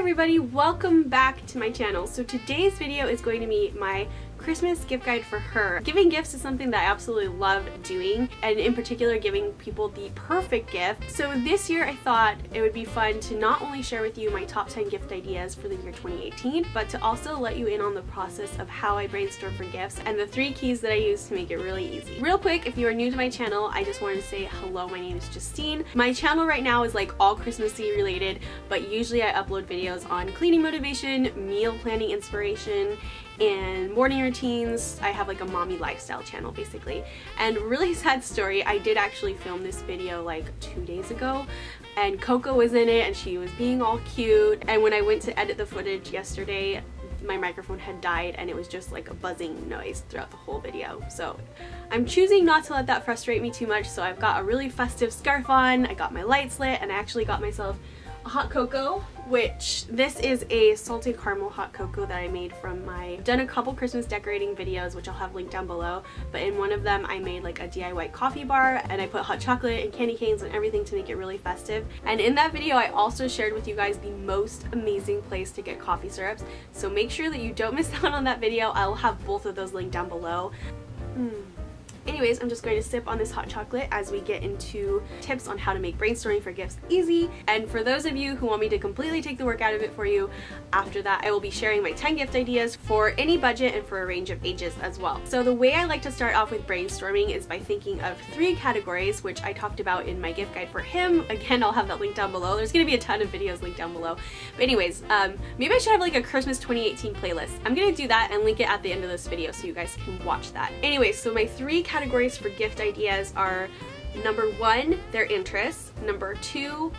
everybody, welcome back to my channel. So today's video is going to be my Christmas gift guide for her. Giving gifts is something that I absolutely love doing, and in particular giving people the perfect gift. So this year I thought it would be fun to not only share with you my top 10 gift ideas for the year 2018, but to also let you in on the process of how I brainstorm for gifts and the 3 keys that I use to make it really easy. Real quick, if you are new to my channel, I just wanted to say hello, my name is Justine. My channel right now is like all Christmassy related, but usually I upload videos on cleaning motivation, meal planning inspiration, and morning routines. I have like a mommy lifestyle channel basically. And really sad story, I did actually film this video like 2 days ago, and Coco was in it and she was being all cute, and when I went to edit the footage yesterday, my microphone had died and it was just like a buzzing noise throughout the whole video. So I'm choosing not to let that frustrate me too much, so I've got a really festive scarf on, I got my lights lit, and I actually got myself a hot cocoa, which this is a salted caramel hot cocoa that I made from I've done a couple Christmas decorating videos, which I'll have linked down below, but in one of them I made like a DIY coffee bar and I put hot chocolate and candy canes and everything to make it really festive. And in that video I also shared with you guys the most amazing place to get coffee syrups, so make sure that you don't miss out on that video. I'll have both of those linked down below. Anyways, I'm just going to sip on this hot chocolate as we get into tips on how to make brainstorming for gifts easy. And for those of you who want me to completely take the work out of it for you, after that I will be sharing my 10 gift ideas for any budget and for a range of ages as well. So the way I like to start off with brainstorming is by thinking of 3 categories, which I talked about in my gift guide for him. Again, I'll have that linked down below. There's going to be a ton of videos linked down below. But anyways, maybe I should have like a Christmas 2018 playlist. I'm going to do that and link it at the end of this video so you guys can watch that. Anyways, so my 3 categories for gift ideas are: number 1, their interests, number 2,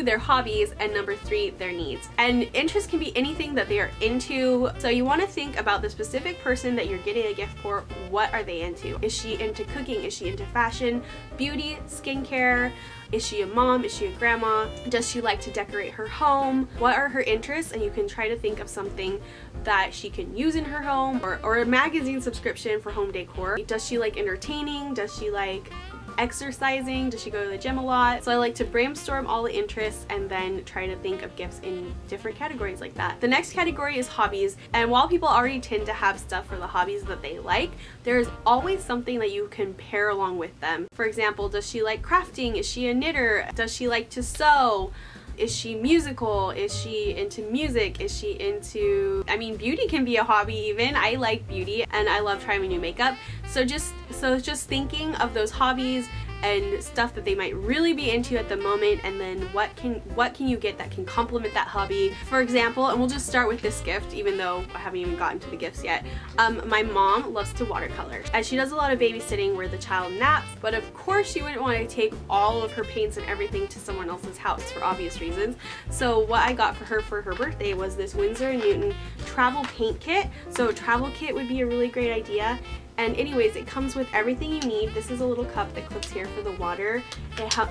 their hobbies, and number 3, their needs. And interest can be anything that they are into, so you want to think about the specific person that you're getting a gift for. What are they into? Is she into cooking? Is she into fashion, beauty, skincare? Is she a mom? Is she a grandma? Does she like to decorate her home? What are her interests? And you can try to think of something that she can use in her home, or a magazine subscription for home decor. Does she like entertaining? Does she like exercising? Does she go to the gym a lot? So I like to brainstorm all the interests and then try to think of gifts in different categories like that. The next category is hobbies, and while people already tend to have stuff for the hobbies that they like, there's always something that you can pair along with them. For example, does she like crafting? Is she a knitter? Does she like to sew? Is she musical? Is she into music? Is she into, I mean, beauty can be a hobby even. I like beauty and I love trying new makeup. So just thinking of those hobbies and stuff that they might really be into at the moment, and then what can you get that can complement that hobby. For example, and we'll just start with this gift even though I haven't even gotten to the gifts yet. My mom loves to watercolor, and she does a lot of babysitting where the child naps, but of course she wouldn't want to take all of her paints and everything to someone else's house for obvious reasons. So what I got for her birthday was this Windsor & Newton travel paint kit. So a travel kit would be a really great idea. And anyways, it comes with everything you need. This is a little cup that clips here for the water.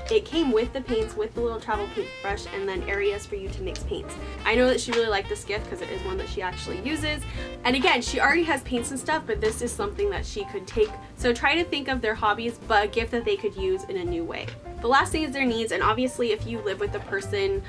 It came with the paints, with the little travel paintbrush, and then areas for you to mix paints. I know that she really liked this gift because it is one that she actually uses. And again, she already has paints and stuff, but this is something that she could take. So try to think of their hobbies, but a gift that they could use in a new way. The last thing is their needs, and obviously if you live with the person,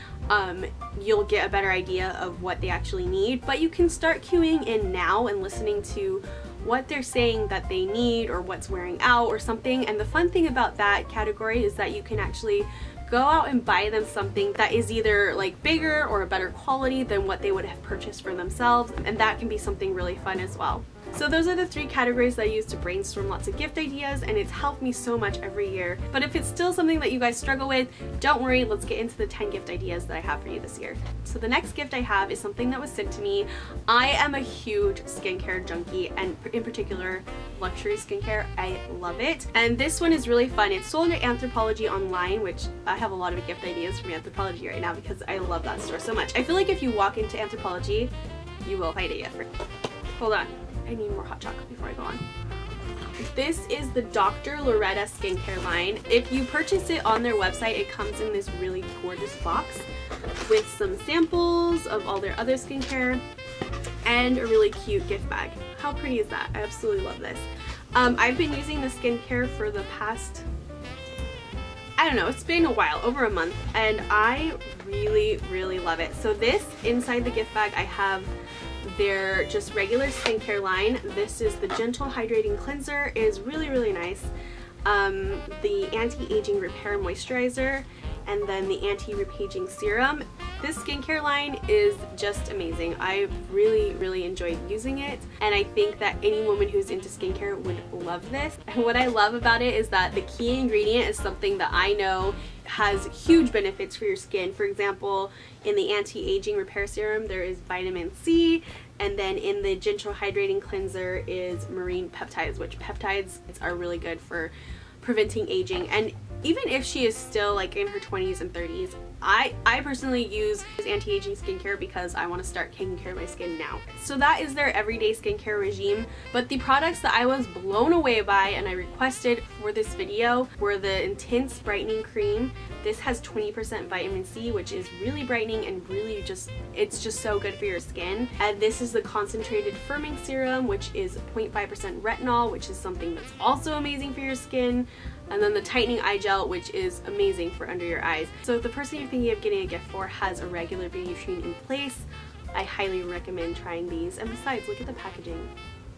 you'll get a better idea of what they actually need, but you can start queuing in now and listening to what they're saying that they need or what's wearing out or something. And the fun thing about that category is that you can actually go out and buy them something that is either like bigger or a better quality than what they would have purchased for themselves, and that can be something really fun as well. So those are the 3 categories that I use to brainstorm lots of gift ideas, and it's helped me so much every year. But if it's still something that you guys struggle with, don't worry, let's get into the 10 gift ideas that I have for you this year. So the next gift I have is something that was sent to me. I am a huge skincare junkie, and in particular luxury skincare. I love it. And this one is really fun. It's sold at Anthropology online, which I have a lot of gift ideas from Anthropology right now because I love that store so much. I feel like if you walk into Anthropology, you will find it. Hold on. I need more hot chocolate before I go on. This is the Dr. Loretta skincare line. If you purchase it on their website, it comes in this really gorgeous box with some samples of all their other skincare and a really cute gift bag. How pretty is that? I absolutely love this. I've been using the skincare for the past I don't know, it's been a while, over a month, and I really love it. So this, inside the gift bag, I have their just regular skincare line. This is the Gentle Hydrating Cleanser. It is really nice. The Anti-Aging Repair Moisturizer, and then the Anti-Repaging Serum. This skincare line is just amazing. I really enjoyed using it, and I think that any woman who's into skincare would love this. And what I love about it is that the key ingredient is something that I know has huge benefits for your skin. For example, in the Anti-Aging Repair Serum, there is vitamin C, and then in the Gentle Hydrating Cleanser is marine peptides, which peptides are really good for preventing aging. And even if she is still like in her 20s and 30s, I personally use anti-aging skincare because I want to start taking care of my skin now. So that is their everyday skincare regime. But the products that I was blown away by and I requested for this video were the Intense Brightening Cream. This has 20% vitamin C, which is really brightening and really it's just so good for your skin. And this is the Concentrated Firming Serum, which is 0.5% retinol, which is something that's also amazing for your skin. And then the Tightening Eye Gel, which is amazing for under your eyes. So if the person you're thinking of getting a gift for has a regular beauty routine in place, I highly recommend trying these. And besides, look at the packaging.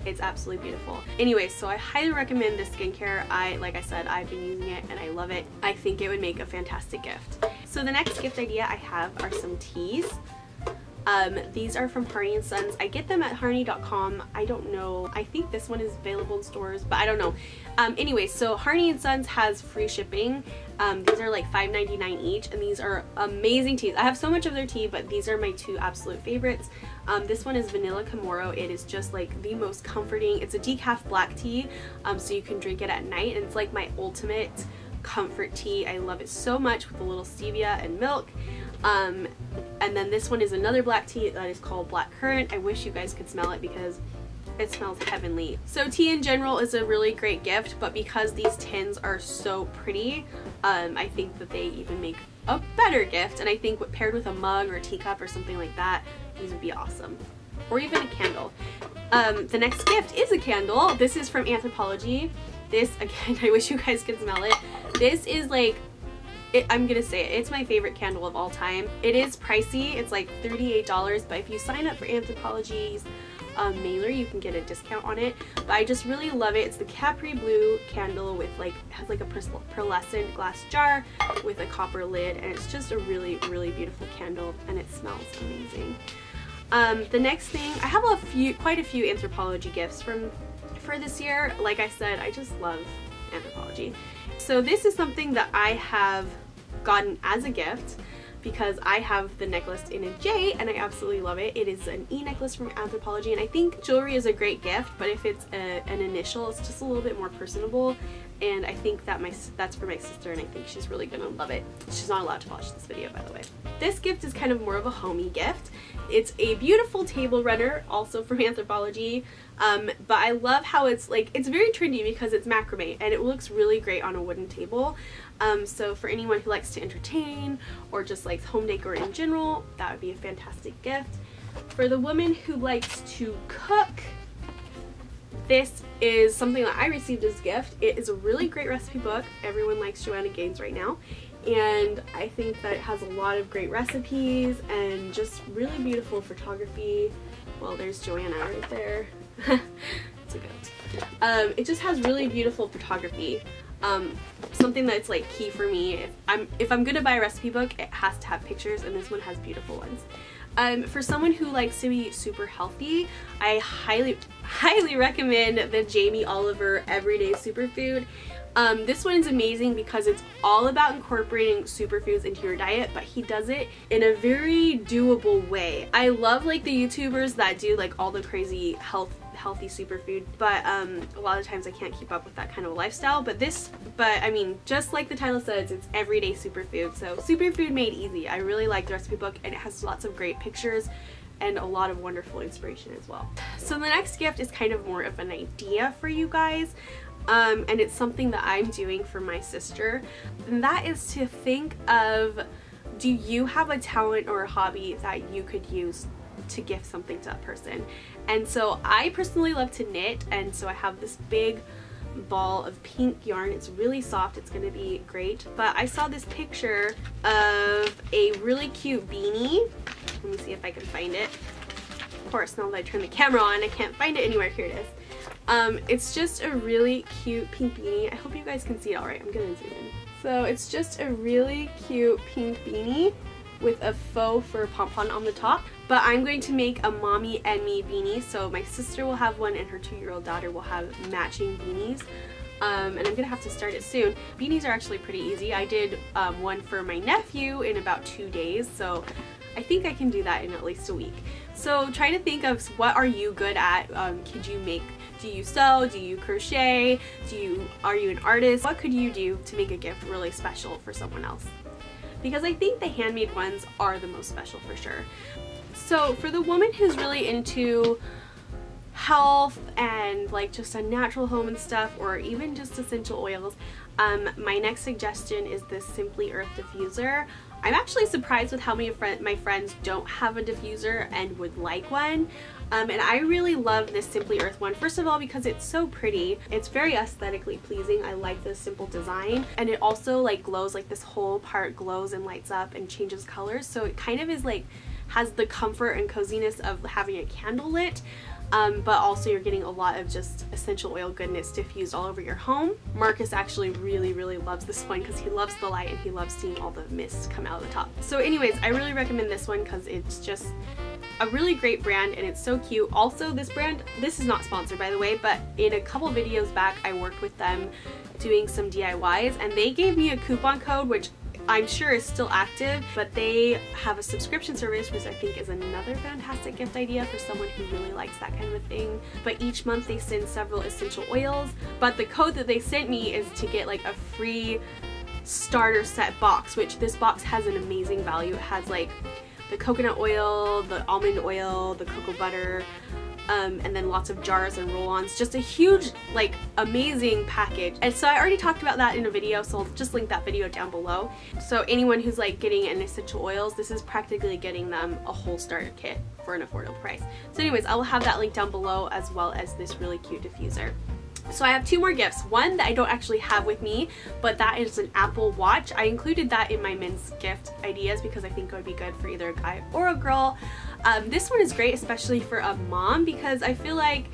It's absolutely beautiful. Anyway, so I highly recommend this skincare. Like I said, I've been using it and I love it. I think it would make a fantastic gift. So the next gift idea I have are some teas. These are from Harney & Sons. I get them at harney.com. I don't know. I think this one is available in stores, but I don't know. Anyway, so Harney & Sons has free shipping. These are like $5.99 each, and these are amazing teas. I have so much of their tea, but these are my two absolute favorites. This one is Vanilla Chamorro. It is just like the most comforting. It's a decaf black tea, so you can drink it at night, and it's like my ultimate comfort tea. I love it so much with a little stevia and milk. And then this one is another black tea that is called Black Currant. I wish you guys could smell it because it smells heavenly. So tea in general is a really great gift, but because these tins are so pretty, I think that they even make a better gift. And I think paired with a mug or a teacup or something like that, these would be awesome. Or even a candle. The next gift is a candle. This is from Anthropologie. This, again, I wish you guys could smell it. This is like, I'm gonna say it, it's my favorite candle of all time. It is pricey, it's like $38, but if you sign up for Anthropologie's mailer, you can get a discount on it. But I just really love it. It's the Capri blue candle with has like a pearlescent glass jar with a copper lid, and it's just a really beautiful candle, and it smells amazing. The next thing, I have quite a few Anthropologie gifts for this year. Like I said, I just love Anthropologie. So this is something that I have gotten as a gift because I have the necklace in a J and I absolutely love it. It is an E necklace from Anthropologie, and I think jewelry is a great gift, but if it's an initial, it's just a little bit more personable, and I think that that's for my sister, and I think she's really gonna love it. She's not allowed to watch this video, by the way. This gift is kind of more of a homey gift. It's a beautiful table runner, also from Anthropologie, but I love how it's very trendy because it's macrame and it looks really great on a wooden table. So for anyone who likes to entertain or just likes home decor in general, that would be a fantastic gift. For the woman who likes to cook, this is something that I received as a gift. It is a really great recipe book. Everyone likes Joanna Gaines right now, and I think that it has a lot of great recipes and just really beautiful photography. Well, there's Joanna right there. It's a goat. It just has really beautiful photography. Something that's like key for me. If I'm gonna buy a recipe book, it has to have pictures, and this one has beautiful ones. For someone who likes to be super healthy, I highly recommend the Jamie Oliver Everyday Superfood. This one is amazing because it's all about incorporating superfoods into your diet, but he does it in a very doable way. I love like the YouTubers that do like all the crazy healthy superfood, but a lot of times I can't keep up with that kind of lifestyle. But I mean, just like the title says, it's everyday superfood. So superfood made easy. I really like the recipe book, and it has lots of great pictures and a lot of wonderful inspiration as well. So the next gift is kind of more of an idea for you guys. And it's something that I'm doing for my sister, and that is to think of, do you have a talent or a hobby that you could use to gift something to that person? And so I personally love to knit, and so I have this big ball of pink yarn. It's really soft. It's going to be great. But I saw this picture of a really cute beanie. Let me see if I can find it. Of course, now that I turn the camera on, I can't find it anywhere. Here it is. It's just a really cute pink beanie. I hope you guys can see it all right. I'm going to zoom in. So it's just a really cute pink beanie with a faux fur pompon on the top. But I'm going to make a mommy and me beanie. So my sister will have one and her 2-year-old daughter will have matching beanies. And I'm gonna have to start it soon. Beanies are actually pretty easy. I did one for my nephew in about 2 days, so I think I can do that in at least a week. So try to think of what are you good at. Could you make, do you sew, do you crochet, are you an artist? What could you do to make a gift really special for someone else? Because I think the handmade ones are the most special for sure. So for the woman who's really into health and like just a natural home and stuff, or even just essential oils, my next suggestion is this Simply Earth diffuser. I'm actually surprised with how many of my friends don't have a diffuser and would like one. And I really love this Simply Earth one. First of all, because it's so pretty. It's very aesthetically pleasing. I like the simple design. And it also like glows, like this whole part glows and lights up and changes colors. So it kind of is like, has the comfort and coziness of having a candle lit. But also you're getting a lot of just essential oil goodness diffused all over your home. Marcus actually really loves this one because he loves the light and he loves seeing all the mist come out of the top. So anyways, I really recommend this one because it's just a really great brand and it's so cute. Also, this brand, this is not sponsored by the way, but in a couple videos back I worked with them doing some DIYs and they gave me a coupon code, which I'm sure is still active, but they have a subscription service, which I think is another fantastic gift idea for someone who really likes that kind of a thing. But each month they send several essential oils, but the code that they sent me is to get like a free starter set box, which this box has an amazing value. It has like the coconut oil, the almond oil, the cocoa butter, and then lots of jars and roll-ons. Just a huge, like, amazing package. And so I already talked about that in a video, so I'll just link that video down below. So anyone who's like getting an essential oils, this is practically getting them a whole starter kit for an affordable price. So anyways, I will have that link down below as well as this really cute diffuser. So I have 2 more gifts. One that I don't actually have with me, but that is an Apple Watch. I included that in my men's gift ideas because I think it would be good for either a guy or a girl. This one is great, especially for a mom, because I feel like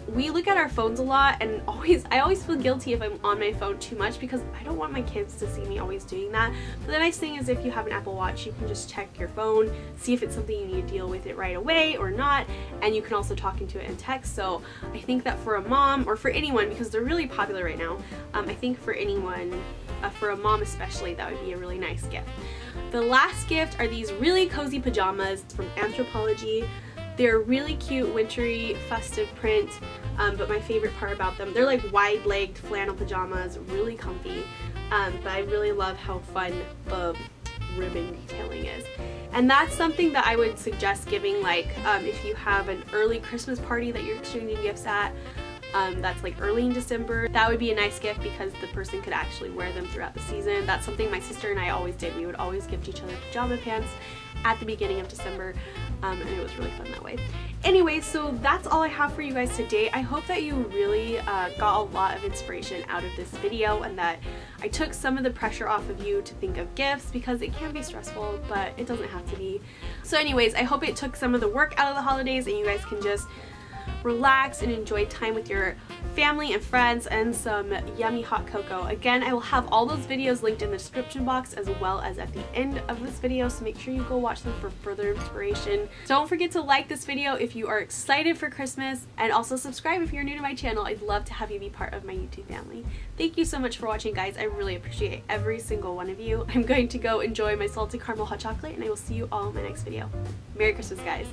we look at our phones a lot, and I always feel guilty if I'm on my phone too much because I don't want my kids to see me always doing that. But the nice thing is if you have an Apple Watch, you can just check your phone, see if it's something you need to deal with it right away or not, and you can also talk into it in text. So I think that for a mom, or for anyone, because they're really popular right now, I think for anyone, for a mom especially, that would be a really nice gift. The last gift are these really cozy pajamas from Anthropology. They're really cute, wintry, festive print, but my favorite part about them, they're like wide-legged flannel pajamas, really comfy, but I really love how fun the ribbon detailing is. And that's something that I would suggest giving, like if you have an early Christmas party that you're exchanging gifts at, that's like early in December, that would be a nice gift because the person could actually wear them throughout the season. That's something my sister and I always did. We would always gift each other pajama pants at the beginning of December, and it was really fun that way. Anyway, so that's all I have for you guys today. I hope that you really got a lot of inspiration out of this video and that I took some of the pressure off of you to think of gifts, because it can be stressful, but it doesn't have to be. So anyways, I hope it took some of the work out of the holidays and you guys can just relax and enjoy time with your family and friends and some yummy hot cocoa. Again, I will have all those videos linked in the description box as well as at the end of this video, so make sure you go watch them for further inspiration. Don't forget to like this video if you are excited for Christmas, and also subscribe if you're new to my channel. I'd love to have you be part of my YouTube family. Thank you so much for watching, guys. I really appreciate every single one of you. I'm going to go enjoy my salted caramel hot chocolate, and I will see you all in my next video. Merry Christmas, guys.